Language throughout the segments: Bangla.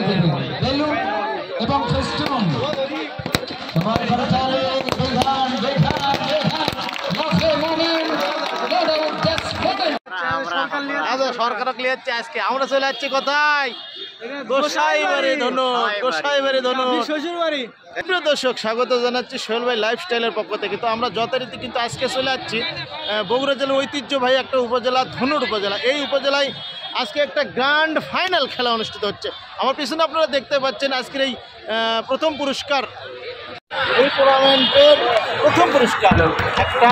দেবে বেলুন এবং ফেস্টুন সবাই করে চলে বেধান বেধান বেধান লক্ষ্যে মোমেন সরকার ক্লিয়ারছে আজকে আমরা চলে যাচ্ছি কোথায় গোসাইবাড়ি শ্বশুরবাড়ি। প্রিয় দর্শক, স্বাগত জানাচ্ছি সোহেল ভাই লাইফস্টাইলের পক্ষ থেকে। তো আমরা যথারীতি কিন্তু আজকে চলে যাচ্ছি বগুড়া জেলার ঐতিহ্যবাহী একটা উপজেলা, ধনুর উপজেলা। এই উপজেলায় আজকে একটা গ্র্যান্ড ফাইনাল খেলা অনুষ্ঠিত হচ্ছে। আমার পিছনে আপনারা দেখতে পাচ্ছেন আজকের এই প্রথম পুরস্কার, এই টুর্নামেন্টের প্রথম পুরস্কার একটা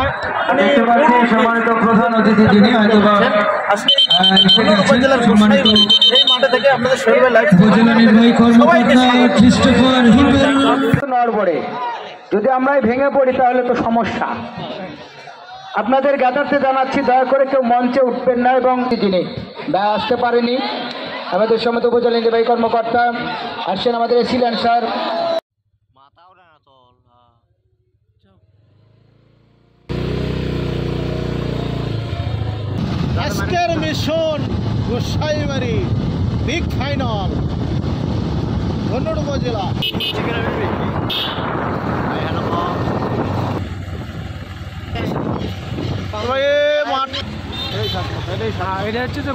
সম্মানিত প্রধান অতিথি যিনি হয়তো উপজেলার এই মাঠে থেকে আপনাদের সোহেল ভাই লাইভ উপজেলা নির্বাহী কর্মকর্তা ক্রিস্টোফার হিমেল নড়বড়ে যদি আমরাই ভেঙে পড়ি তাহলে তো সমস্যা। আপনাদের জ্ঞাতার্থে জানাচ্ছি, দয়া করে কেউ মঞ্চে উঠবেন না। এবং যিনি আসতে পারেনি আমাদের সমিত উপজেলা নির্বাহী কর্মকর্তা আসছেন আমাদের এসিলেন্ট স্যার। আজকের মিশন গোসাইবাড়ি বিগ ফাইনাল ধনুর উপজেলা। এটা হচ্ছে যে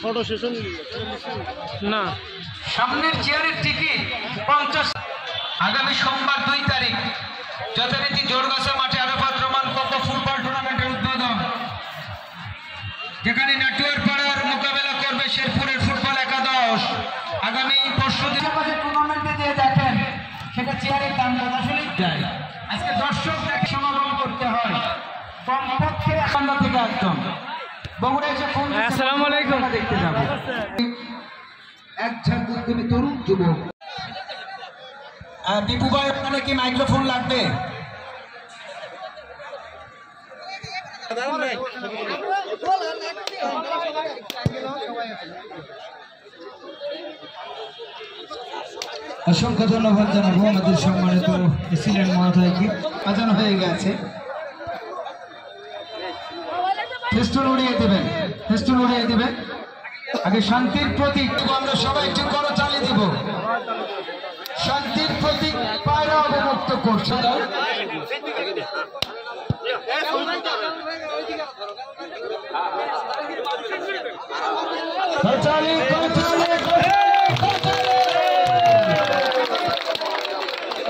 ফটো সেশন না সামনের চেয়ারের টিকিট 50। আগামী সোমবার 2 তারিখ যথারীতি জোরগাছা মাঠে আরাফাত রহমান কোপ ফুটবল টুর্নামেন্টের উদ্বোধন, যেখানে নাটুয়ার পাড়ার মোকাবেলা করবে শেরপুরের ফুটবল একাদশ। আগামী পরশুদিন টুর্নামেন্টে দিয়ে দেখেন সেটা চেয়ারের দাম আসলে যায়। আজকে দর্শক দেখে সমাগম করতে হয় কমপক্ষে 1 থেকে 1 বগুড়া এসে ফোন আসসালামু আলাইকুম দেখতে যাবো। এক ঝাঁক উদ্যমী তরুণ যুবক। বিপু ভাই, ওখানে কি মাইক্রোফোন লাগবে? অসংখ্য ধন্যবাদ জানাবো আমাদের সম্মানিত প্রেসিডেন্ট মহোদয়কে। আজান হয়ে গেছে, ফেস্টুন উড়িয়ে দেবেন, ফেস্টুন উড়িয়ে দেবেন। আগে শান্তির প্রতীক আমরা সবাই একটু করতালি দিব। শান্তির প্রতীক পায়রা অবমুক্ত করছে।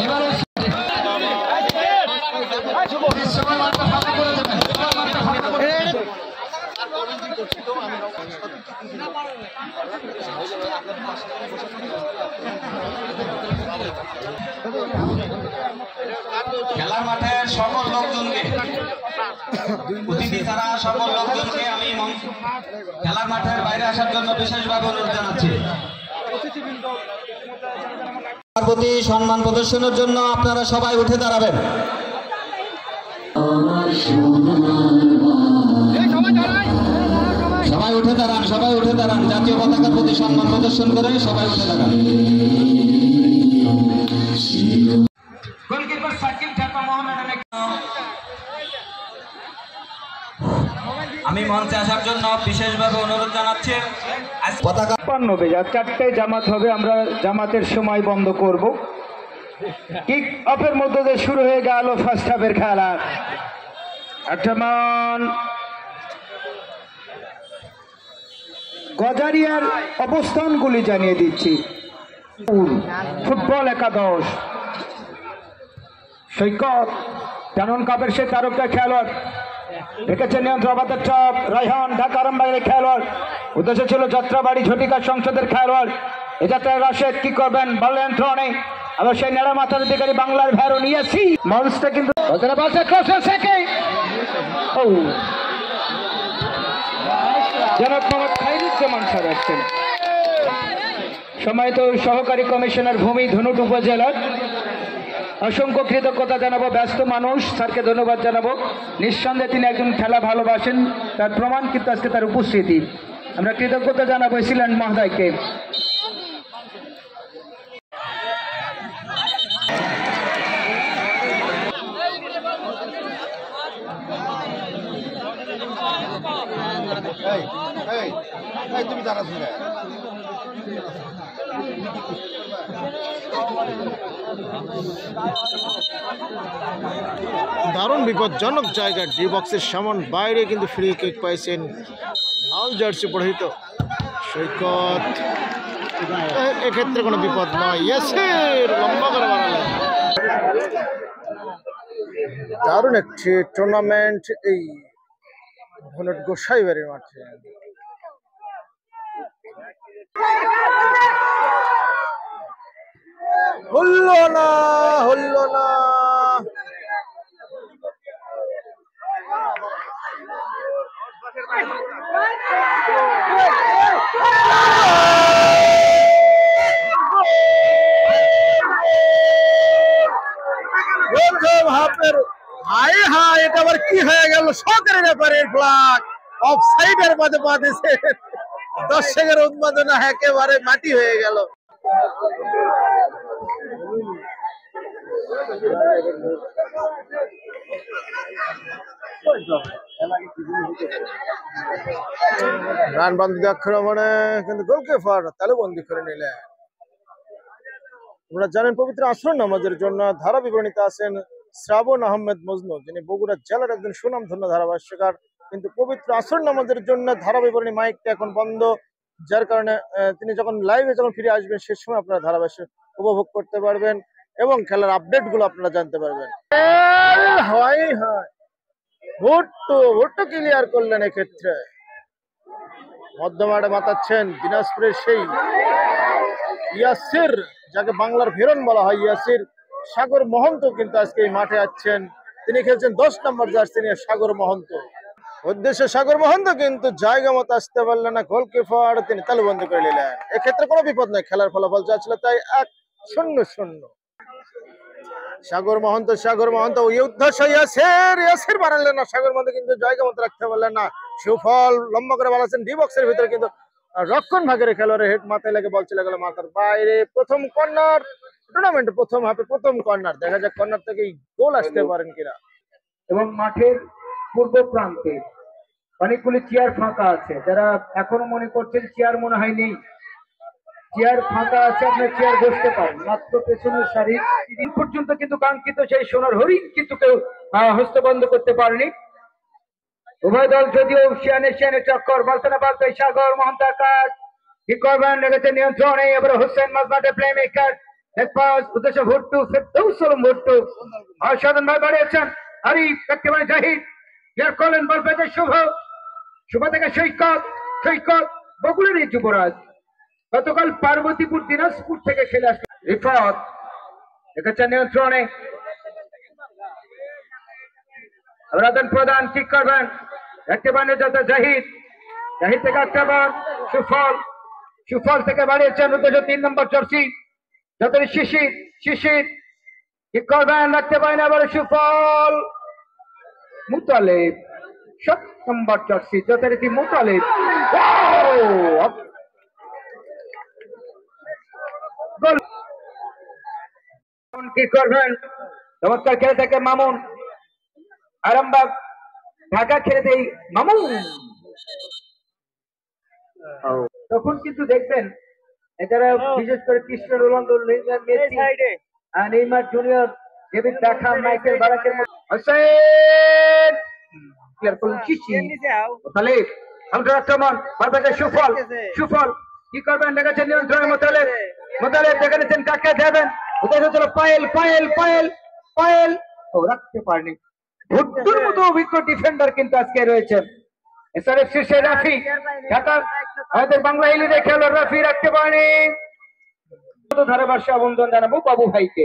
এবারে খেলার মাঠের সকল লোকজনকে, অতিথি ছাড়া সকল লোকজনকে আমি খেলার মাঠের বাইরে আসার জন্য বিশেষভাবে অনুরোধ জানাচ্ছি। তার প্রতি সম্মান প্রদর্শনের জন্য আপনারা সবাই উঠে দাঁড়াবেন। সবাই উঠে দাঁড়ান, সবাই উঠে দাঁড়ান। জাতীয় পতাকার প্রতি সম্মান প্রদর্শন করে সবাই উঠে দাঁড়ান। আমি মঞ্চে আসার জন্য বিশেষভাবে অনুরোধ জানাচ্ছি। পতাকা 56 বেজে 4টায় জামাত হবে, আমরা জামাতের সময় বন্ধ করব। কিক অফের মধ্যে দিয়ে শুরু হয়ে গেল ফার্স্ট হাফের খেলা। আক্রমণ গজারিয়ার অবস্থানগুলি জানিয়ে দিচ্ছি। ফুটবল একাদশ সৈকত জানুন কাপের সে তারকা খেলোয়াড় রেখেছে নিয়ন্ত্রণ বাতার চপ রায়হান ঢাকা আরামবাগের খেলোয়াড়। উদ্দেশ্য ছিল যাত্রাবাড়ি ঝটিকা সংসদের খেলোয়াড়। এ যাত্রায় রাশেদ কি করবেন বল নিয়ন্ত্রণে, আবার সেই নেড়া মাথার অধিকারী বাংলার ভ্যারো নিয়েছি মঞ্চটা কিন্তু জনাব মোহাম্মদ খাইরুজ্জামান স্যার আসছেন। সম্মানিত সহকারী কমিশনার ভূমি ধনুট উপজেলার অসংখ্য কৃতজ্ঞতা জানাবো। ব্যস্ত মানুষ, স্যারকে ধন্যবাদ জানাবো। নিঃসন্দেহে তিনি একজন খেলা ভালোবাসেন, তার প্রমাণ কিন্তু আজকে তার উপস্থিতি। আমরা কৃতজ্ঞতা জানাবো এসিলেন্ট মহোদয়কে। তুমি জানা দারুণ বিপজ্জনক জায়গা, ডি বক্সের সামান বাইরে কিন্তু ফ্রি কিক পাইছেন লাল জার্সি পরিহিত সৈকত। এক্ষেত্রে কোনো বিপদ নয়, ইয়াসির লম্বা করে বাড়ালেন। দারুণ একটি টুর্নামেন্ট এই ধনুট গোসাইবাড়ির মাঠে। হলো না, হলো না। হায় হায়, এটা আবার কি হয়ে গেল? সরকারের ব্যাপারে ফ্ল্যাগ অফসাইডের মধ্যে পা দিয়েছে, দর্শকের উন্মাদনা একেবারে মাটি হয়ে গেল। রানবন্দি আক্রমণে কিন্তু গোলকিপার তালুবন্দি করে নিলেন। আপনারা জানেন পবিত্র আসর নামাজের জন্য ধারা বিবরণীতে আছেন শ্রাবণ আহমেদ মজনু, যিনি বগুড়া জেলার একজন সুনামধন্য ধারাভাষ্যকার। কিন্তু পবিত্র আসর নামাজের জন্য ধারা বিবরণী মাইকটা এখন বন্ধ, যার কারণে তিনি যখন লাইভে যখন ফিরে আসবেন সে সময় আপনারা ধারাভাষ্য উপভোগ করতে পারবেন এবং খেলার আপডেট গুলো আপনারা জানতে পারবেন। ভুট্টো ক্লিয়ার করলেন। এক্ষেত্রে মধ্যমাঠে মাতাচ্ছেন দিনাজপুরের সেই ইয়াসির, যাকে বাংলার ভেরন বলা হয়, ইয়াসির সাগর মহন্ত কিন্তু আজকে এই মাঠে আছেন। তিনি খেলছেন 10 নম্বর জার্সি নিয়ে সাগর মহন্ত। উদ্দেশ্যে সাগর মহন্ত কিন্তু জায়গা মতো আসতে পারলেন না, গোলকিপার তিনি তালুবন্দি করে নিলেন। এক্ষেত্রে কোনো বিপদ নেই, খেলার ফলাফল যা ছিল তাই 1-0। সাগর মহন্ত ইয়াসির বাড়ালেন না, সাগর মহন্ত কিন্তু জায়গা মতো রাখতে পারলেন না। সুফল লম্বা করে বাড়াচ্ছেন ডি বক্সের ভিতরে, কিন্তু রক্ষণ ভাগের খেলোয়াড়ের হেড মাথায় লেগে বল চলে গেল মাথার বাইরে। প্রথম কর্নার, টুর্নামেন্টের প্রথম হাফে প্রথম কর্নার। দেখা যাক কর্নার থেকে গোল আসতে পারেন কিনা। এবং মাঠের পূর্ব প্রান্তে অনেকগুলি চেয়ার ফাঁকা আছে, যারা এখনো মনে করছেন চেয়ার মনে হয় নেই, চেয়ার ফাঁকা আছে, আপনার চেয়ার বসতে পারেন। মাত্র পেছনের সারি দিন পর্যন্ত কিন্তু কাঙ্ক্ষিত সেই সোনার হরিণ কিন্তু কেউ হস্তবন্ধ করতে পারেনি। উভয় দল যদিও শিয়ানে চক্কর, বালতানা বালতাই সাগর মহন্ত আকাশ ঠিক করবেন, লেগেছে নিয়ন্ত্রণে। এবারে হোসেন মাঝমাঠে প্লে মেকার উদ্দেশ্য ভুট্টু, ভুট্টু অসাধারণ ভাবে বাড়িয়েছেন। আরি একেবারে জাহিদ ক্লিয়ার করলেন, বল পেতে শুভ থেকে সৈকত বগুড়ের এই যুবরাজ গতকাল পার্বতীপুর দিনাজপুর থেকে খেলে আসলেন। রিফাত লেগেছে নিয়ন্ত্রণে, আদান প্রদান ঠিক করবেন, দেখতে পান জাহিদ থেকে আক্রমণ, সুফল থেকে বাড়িয়েছেন উদ্দেশ্য 3 নম্বর জার্সি যত শিশির ঠিক করবেন, রাখতে পারেন আবার সুফল। মুতালেব 7 নম্বর জার্সি যথারীতি মুতালেব কি করবেন। চমৎকার খেলে থাকে মামুন, আরামবাগ ঢাকা খেলে দেই মামুন। তখন কিন্তু দেখবেন এছাড়া বিশেষ করে Cristiano Ronaldo, Neymar Junior, David Beckham, Michael বারাকের মতো হোসেন ক্লিয়ার করলেন তাহলে আমরা আক্রমণ বারবার সুফল কি করবেন, দেখাচ্ছেন নিয়ন্ত্রণে মোতালেব দেখে নিচ্ছেন কাকে দেবেন, উদ্দেশ্য ছিল পায়েল ও রাখতে পারেনি। ভুট্টুর মতো অভিজ্ঞ ডিফেন্ডার কিন্তু আজকে রয়েছেন। এসআরএফ শীর্ষে রাফি, ঢাকা আমাদের বাংলা ইলিদের খেলোয়াড় রাফি রাখতে পারেনি। ধারাভাষ্য অবন্দন জানাবো বাবু ভাইকে।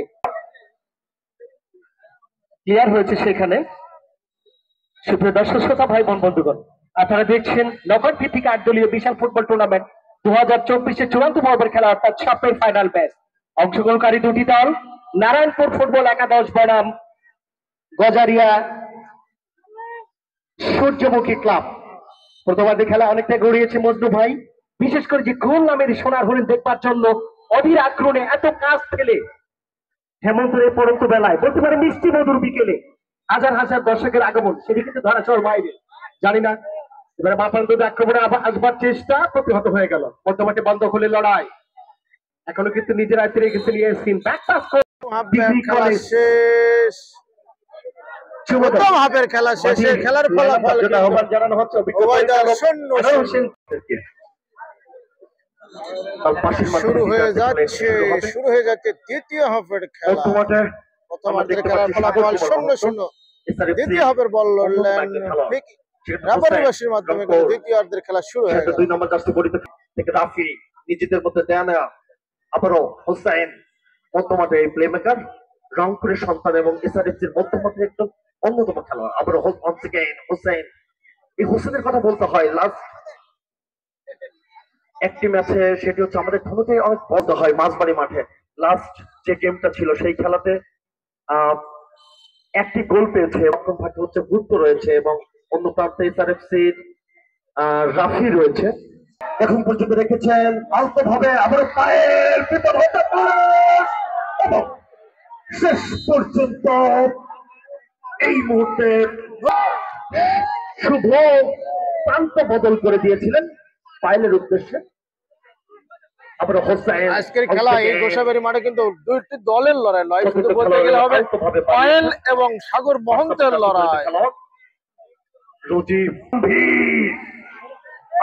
ক্লিয়ার হয়েছে সেখানে। সুপ্রিয় দর্শক শ্রোতা ভাই বোন বন্ধুগণ, আপনারা দেখছেন নকআউট ভিত্তিক 8 দলীয় বিশাল ফুটবল টুর্নামেন্ট 2024-এর চূড়ান্ত পর্বের খেলা, অর্থাৎ সাপের ফাইনাল ম্যাচ। অংশগ্রহণকারী দুটি দল নারায়ণপুর ফুটবল একাদশ বনাম গজারিয়া সূর্যমুখী ক্লাব। প্রথমার্ধে খেলা অনেকটা গড়িয়েছে মজনু ভাই, বিশেষ করে যে গোল নামের সোনার হরিণ দেখবার জন্য অধীর আগ্রহে এত কাজ ফেলে হেমন্তের পরন্ত বেলায় বলতে পারে মিষ্টি মধুর বিকেলে হাজার হাজার দর্শকের আগমন, সেটি কিন্তু ধরা ছোঁয়ার বাইরে। জানি না এবারে মাপান্তর আক্রমণে আসবার চেষ্টা প্রতিহত হয়ে গেল। মধ্যমাঠে বন্ধ হলে লড়াই এখনো কিন্তু নিজের আয়ত্তে রেখেছে ইয়াসিন। ব্যাক পাস খেলা শেষ, প্রথম হাফের খেলা শেষে খেলার ফলাফল আহ্বান জানানো হচ্ছে শুরু হয়ে যাচ্ছে দ্বিতীয় হাফের খেলা। প্রথম হাফের খেলার ফলাফল 0-0। দ্বিতীয় হাফের বল লড়লেন রাবারিবাসীর মাধ্যমে দ্বিতীয় অর্ধের খেলা শুরু হয়ে গেল। 2 নম্বর জার্সি পরিহিত থেকে রাফি নিজেদের মধ্যে দেয়া নেয়া, আবারও হোসেন মধ্যমাঠে এই প্লেমেকার রংপুরের সন্তান এবং এসআরএফসির মধ্যমাঠের একদম অন্যতম খেলোয়াড়। আবারও হোসেন, এই হোসেনের কথা বলতে হয়। লাস্ট একটি ম্যাচে, সেটি হচ্ছে আমাদের ক্ষমতায় অনেক বন্ধ হয় মাঝবাড়ি মাঠে। লাস্ট যে গেমটা ছিল সেই খেলাতে একটি গোল পেয়েছে, অক্ষম ভাগে হচ্ছে গুরুত্ব রয়েছে এবং অন্য প্রান্তে এসআরএফসির রাফি রয়েছে। এখন পর্যন্ত রেখেছেন আলতো ভাবে, আবার পায়ের ভিতর হতে পারে শেষ পর্যন্ত এই মুহূর্তে শুভ প্রান্ত বদল করে দিয়েছিলেন পায়েলের উদ্দেশ্যে। আবার হোসেন আজকের খেলা এই গোসাবাড়ি মাঠে কিন্তু দুইটি দলের লড়াই নয়, শুধু বলতে গেলে হবে পায়েল এবং সাগর মহন্তের লড়াই। রোজি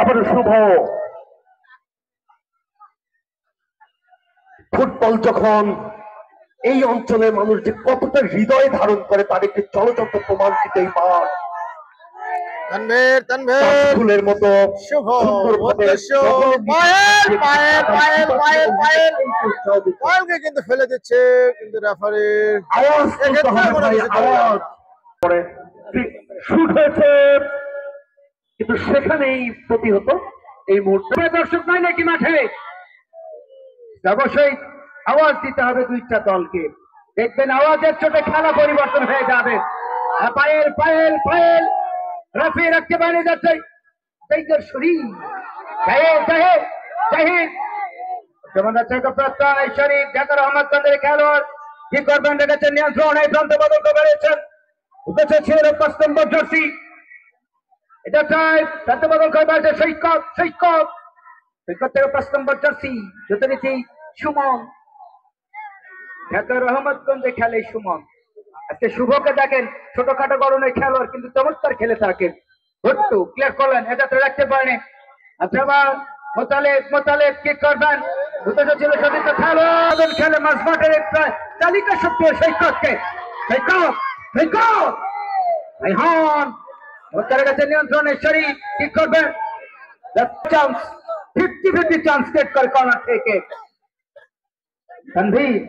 আবার শুভ। ফুটবল যখন এই অঞ্চলের মানুষ যে কতটা হৃদয় ধারণ করে তার একটি চলচ্চিত্র প্রমাণিত এই মাঠ। ফুলের মতো শুভ উদ্দেশ্য, পায়েলকে কিন্তু ফেলে দিচ্ছে, কিন্তু রেফারির আওয়াজ শুট হয়েছে, কিন্তু সেখানেই প্রতিহত এই মুহূর্তে। দর্শক নাই নাকি মাঠে? অবশ্যই আওয়াজ দিতে হবে দুইটা দলকে। দেখবেন আওয়াজের চোটে খেলা পরিবর্তন হয়ে যাবে। পায়েল রাফি রাখতে বাইরে যাচ্ছে, শরীর শরীফ ঢাকার আহমদগঞ্জের খেলোয়াড় কি করবেন রেখেছেন নিয়ন্ত্রণ। এই প্রান্ত বদল করেছেন, উঠেছে ছিল 5 নম্বর জার্সি, এটা চাই প্রান্ত বদল করে বেড়েছে সৈকত থেকে 5 নম্বর জার্সি যথারীতি সুমন। ঢাকার আহমদগঞ্জে খেলে সুমন। আজকে শুভকে দেখেন ছোটখাটো গরনের খেলোয়াড়, কিন্তু চমৎকার খেলে থাকেন। ভট্টু ক্লিয়ার করলেন, এটা তো রাখতে পারেনি। আবার মোতালেব কি করবেন, উদ্দেশ্য ছিল সতীর্থ খেলোয়াড় খেলে মাঝ মাঠের তালিকা সক্রিয় সৈকতকে। কাছে নিয়ন্ত্রণে শরীফ কি করবেন, 50-50 চান্স ক্রিয়েট করে কর্নার থেকে। তানভীর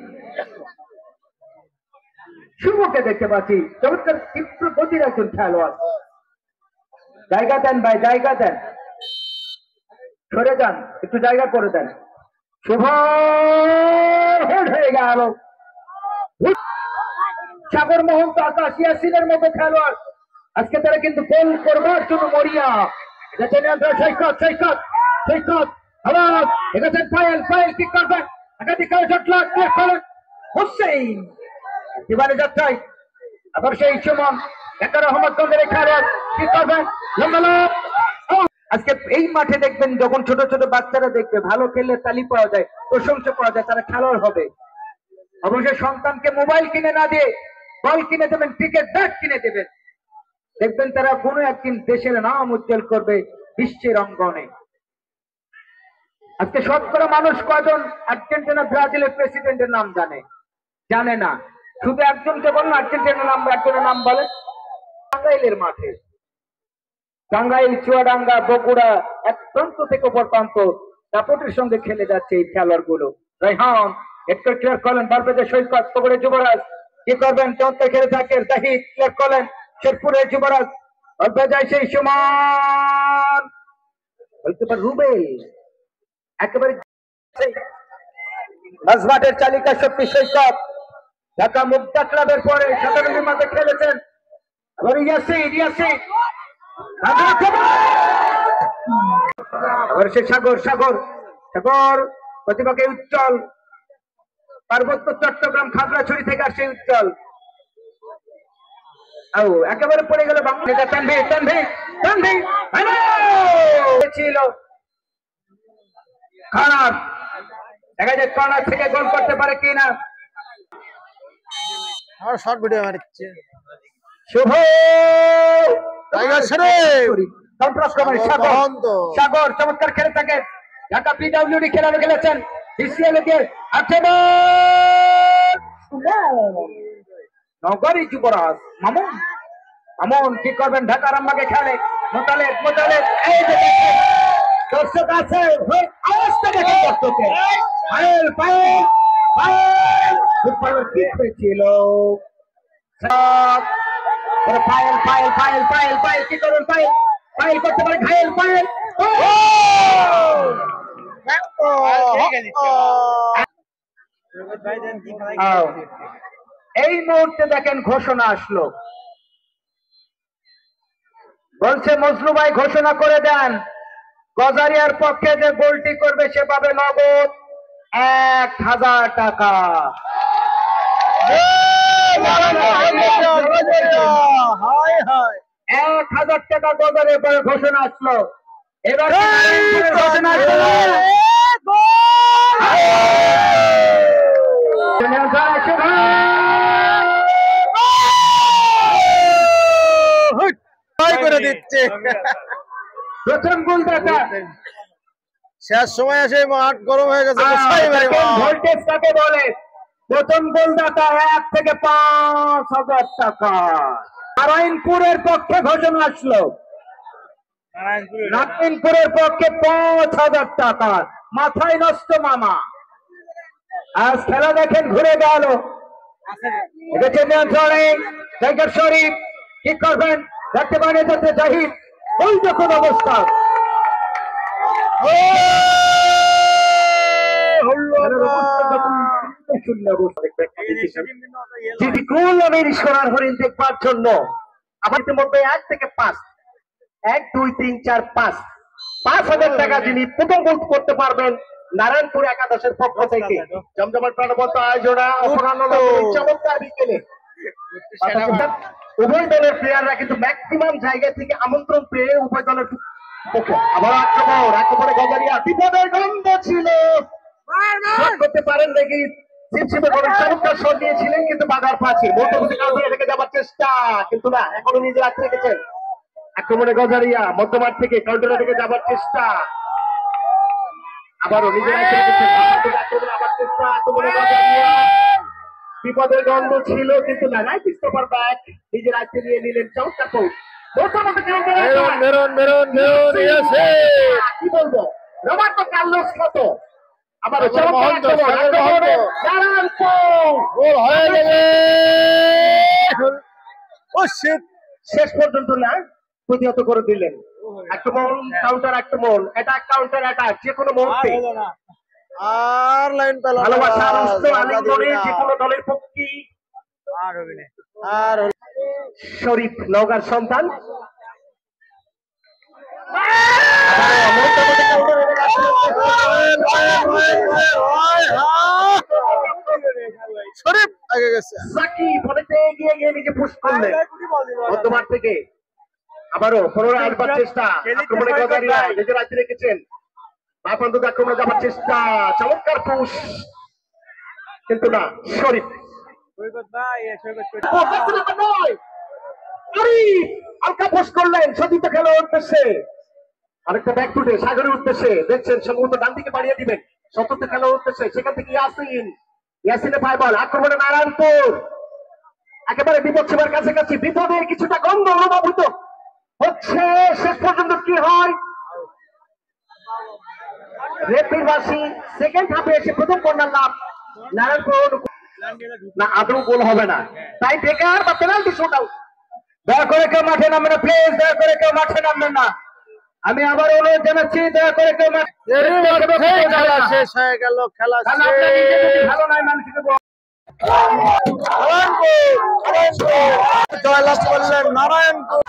শুভকে দেখতে পাচ্ছি, চমৎকার তীব্র গতির একজন খেলোয়াড়। জায়গা দেন ভাই, জায়গা দেন, সরে যান, একটু জায়গা করে দেন। শুভ হয়ে গেল। সাগর মহন্ত, আকাশ ইয়াসিনের মতো খেলোয়াড় আজকে তারা কিন্তু গোল করবার জন্য মরিয়া। সৈকত আবার এগেছেন পায়েল কি করবেন, একাধিক হোসেন এবারে যাত্রায় আবার সেই সুমন ঢাকার আহমদগঞ্জের খেলোয়াড় কি করবেন, আজকে এই মাঠে দেখবেন যখন ছোট ছোট বাচ্চারা দেখবে ভালো খেললে তালি পাওয়া যায়, প্রশংসা পাওয়া যায়, তারা খেলোয়াড় হবে। অবশ্যই সন্তানকে মোবাইল কিনে না দিয়ে বল কিনে দেবেন, ক্রিকেট ব্যাট কিনে দেবেন, দেখবেন তারা কোনো একদিন দেশের নাম উজ্জ্বল করবে বিশ্বের অঙ্গনে। আজকে শতকরা মানুষ কজন আর্জেন্টিনা ব্রাজিলের প্রেসিডেন্টের নাম জানে না। শুধু একজনকে বলুন আর্জেন্টিনার নাম, একজনের নাম বলেন। টাঙ্গাইলের মাঠে, টাঙ্গাইল, চুয়াডাঙ্গা, বগুড়া, এক প্রান্ত থেকে অপর প্রান্ত দাপটের সঙ্গে খেলে যাচ্ছে এই খেলোয়াড় গুলো। রায়হান একটু ক্লিয়ার করলেন, বারপেজে সৈকত, খবরে যুবরাজ কি করবেন, চমৎকার খেলে থাকেন। জাহিদ ক্লিয়ার করলেন, শেরপুরের যুবরাজ অল্পে যায় সেই সমান রুবেল একেবারে মাঝমাঠের চালিকা শক্তি সৈকত। ঢাকা মুক্তা ক্লাবের পরে 97 মাঠে খেলেছেন। আবার ইয়াসিন আবার সে সাগর প্রতিভাকে উজ্জ্বল, পার্বত্য চট্টগ্রাম খাগড়াছড়ি থেকে আসছে উজ্জ্বল। একেবারে পড়ে গেল বাংলা। তানভীর ছিল খারাপ, দেখা যায় কর্নার থেকে গোল করতে পারে কিনা। আর শর্ট ভিডিও মারছে শুভ টাইগার শরীফ সাগর চমৎকার খেলে থাকে। ঢাকা পিডব্লিউডি খেলানো খেলেছেন নগরী যুবরাজ মামুন। মামুন কি করবেন? ঢাকা রামবাগে খেলে মোতালেব মোতালেব, এই যে দেখেন দর্শক আছে, অবস্থা দেখে দর্শকে পায়েল পায়েল পায়েল ফুটবলের কিক হয়েছিল। পায়েল পায়েল পায়েল পায়েল পায়েল কি করবেন? পায়েল পায়েল করতে পারে, ঘায়েল পায়েল। এই মুহূর্তে দেখেন ঘোষণা আসলো, বলছে মজলু ভাই ঘোষণা করে দেন গজারিয়ার পক্ষে যে গোলটি করবে সে পাবে নগদ 1000 টাকা। 1000 টাকা গজারিয়ার পরে ঘোষণা আসলো। এবার ঘোষণা আসলো করে দিচ্ছে। প্রথম গোলদাতা শেষ সময় এসে মাঠ গরম হয়ে গেছে। ভোল্টেজ কাকে বলে? প্রথম গোলদাতা 1 থেকে 5000 টাকা। নারায়ণপুরের পক্ষে ঘোষণা আসলো, নারায়ণপুরের পক্ষে 5000 টাকা। মাথায় নষ্ট মামা, আজ খেলা দেখেন ঘুরে গেল। দেখেছেন নিয়ন্ত্রণে টাইগার শরীফ কি করবেন? দেখতে পারেন যাতে জাহিদ ওই যখন অবস্থা সোনার হরিণ দেখবার জন্য আমার ইতিমধ্যে 1 থেকে 5, 1 2 3 4 5, 5000 টাকা যিনি প্রথম গোল করতে পারবেন নারায়ণপুর একাদশের পক্ষ থেকে জমজমাট প্রাণবন্ত আয়োজনা অপরাহ্ন চমৎকার বিকেলে উভয় দলের প্লেয়াররা কিন্তু ম্যাক্সিমাম জায়গা থেকে আমন্ত্রণ পেয়ে উভয় দলের পক্ষে আবার আক্রমণে গজারিয়া বিপদের গন্ধ ছিল, করতে পারেন নাকি চমৎকার শট দিয়েছিলেন কিন্তু বাধার পাচ্ছে মধ্যবর্তী কাউন্টারে রেখে যাবার চেষ্টা, কিন্তু না, এখনো নিজে রাখতে রেখেছেন। আক্রমণে গজারিয়া মধ্যমাঠ থেকে কাউন্টারে রেখে যাবার চেষ্টা, আবারও নিজে রাখতে রেখেছেন, আবার চেষ্টা, আক্রমণে গজারিয়া বিপদের গন্ধ ছিল কিন্তু না, রাইট স্টপার ব্যাক নিজের আয়ত্তে নিয়ে নিলেন। চমৎকার পোস্ট কি বলবো, রোমান্টো কার্লোস কত আবার শেষ পর্যন্ত না প্রতিহত করে দিলেন। আক্রমণ কাউন্টার আক্রমণ, অ্যাটাক কাউন্টার অ্যাটাক, যে কোনো মুহূর্তে আর লাইন পেল ভালোবাসা যে কোনো দলের পক্ষে। আর শরীফ নওগাঁর সন্তান শরীফ আগে গেছে, সাকিব অনেকটা এগিয়ে গিয়ে নিজে পুশ করলেন মধ্যমাঠ থেকে। আবারও পুনরায় আসবার চেষ্টা, আক্রমণে গজারিয়া নিজের হাতে রেখেছেন, বাপান্তত আক্রমণে যাবার চেষ্টা, চমৎকার পুশ কিন্তু না। শরীফ হালকা পোষ করলেন সতীর্থ খেলা উঠতেছে, আরেকটা ব্যাক ফুটে সাগরের উঠতেছে, দেখছেন সম্ভবত ডান দিকে বাড়িয়ে দিবেন, সতীর্থ খেলা উঠতেছে, সেখান থেকে ইয়াসিনের পায় বল, আক্রমণে নারায়ণপুর একেবারে বিপদ সেবার কাছাকাছি, বিপদের কিছুটা গন্ধ অনুভূত হচ্ছে। শেষ পর্যন্ত কি হয়? রেফরিবাসী সেকেন্ড হাফে এসে প্রথম কর্নার লাভ নারায়ণপুর না, আদৌ গোল হবে না, তাই বেকার বা পেনাল্টি শুট আউট। দয়া করে কেউ মাঠে নামবেন না প্লিজ, দয়া করে কেউ মাঠে নামবেন না। আমি আবার অনুরোধ জানাচ্ছি, দয়া করে কেউ খেলা শেষ হয়ে গেল, খেলা ভালো নয় মানুষকে জয়লাভ করলেন নারায়ণপুর।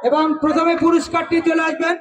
এবং প্রথমে পুরস্কারটি চলে আসবেন